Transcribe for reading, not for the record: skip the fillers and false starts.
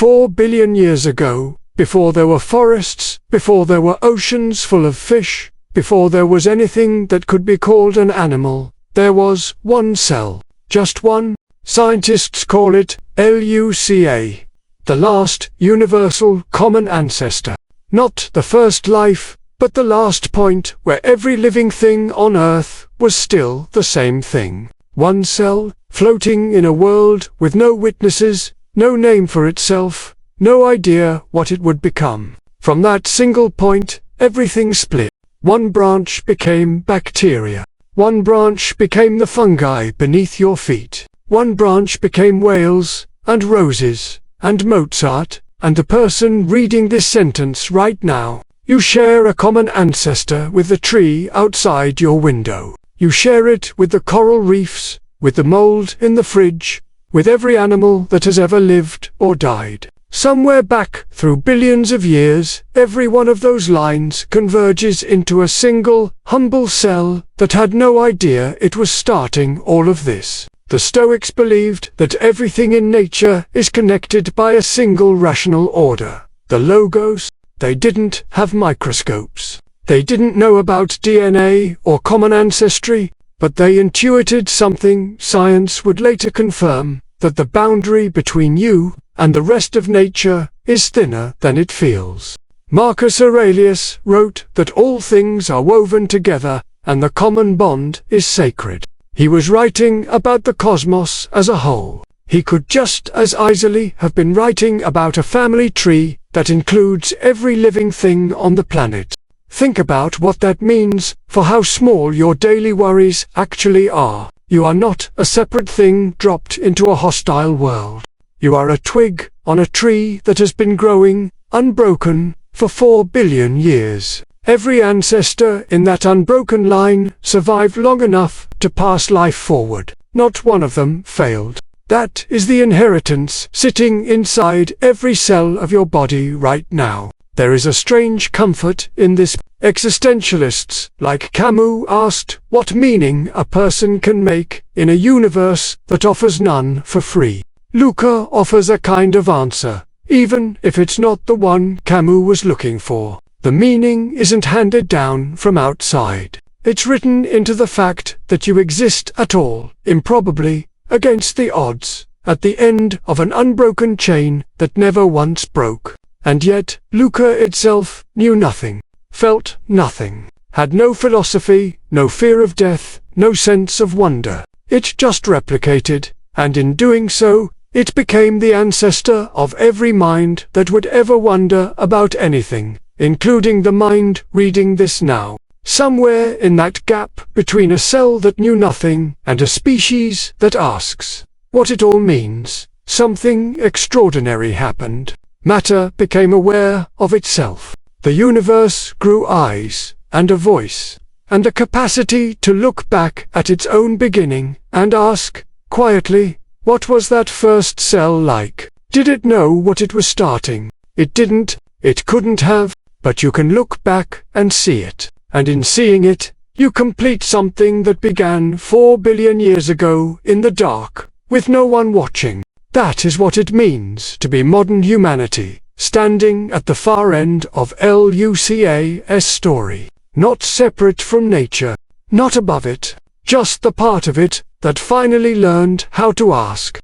4 billion years ago, before there were forests, before there were oceans full of fish, before there was anything that could be called an animal, there was one cell. Just one. Scientists call it LUCA, the Last Universal Common Ancestor. Not the first life, but the last point where every living thing on Earth was still the same thing. One cell, floating in a world with no witnesses, no name for itself, no idea what it would become. From that single point, everything split. One branch became bacteria. One branch became the fungi beneath your feet. One branch became whales, and roses, and Mozart, and the person reading this sentence right now. You share a common ancestor with the tree outside your window. You share it with the coral reefs, with the mold in the fridge, with every animal that has ever lived or died. Somewhere back through billions of years, every one of those lines converges into a single, humble cell that had no idea it was starting all of this. The Stoics believed that everything in nature is connected by a single rational order. The Logos. They didn't have microscopes. They didn't know about DNA or common ancestry, but they intuited something science would later confirm, that the boundary between you and the rest of nature is thinner than it feels. Marcus Aurelius wrote that all things are woven together and the common bond is sacred. He was writing about the cosmos as a whole. He could just as easily have been writing about a family tree that includes every living thing on the planet. Think about what that means for how small your daily worries actually are. You are not a separate thing dropped into a hostile world. You are a twig on a tree that has been growing, unbroken, for 4 billion years. Every ancestor in that unbroken line survived long enough to pass life forward. Not one of them failed. That is the inheritance sitting inside every cell of your body right now. There is a strange comfort in this. Existentialists like Camus asked what meaning a person can make in a universe that offers none for free. LUCA offers a kind of answer, even if it's not the one Camus was looking for. The meaning isn't handed down from outside. It's written into the fact that you exist at all, improbably, against the odds, at the end of an unbroken chain that never once broke. And yet, LUCA itself knew nothing, felt nothing, had no philosophy, no fear of death, no sense of wonder. It just replicated, and in doing so, it became the ancestor of every mind that would ever wonder about anything, including the mind reading this now. Somewhere in that gap between a cell that knew nothing and a species that asks what it all means, something extraordinary happened. Matter became aware of itself. The universe grew eyes, and a voice, and a capacity to look back at its own beginning and ask, quietly, what was that first cell like? Did it know what it was starting? It didn't, it couldn't have, but you can look back and see it. And in seeing it, you complete something that began 4 billion years ago in the dark, with no one watching. That is what it means to be modern humanity, standing at the far end of LUCA's story. Not separate from nature, not above it, just the part of it that finally learned how to ask,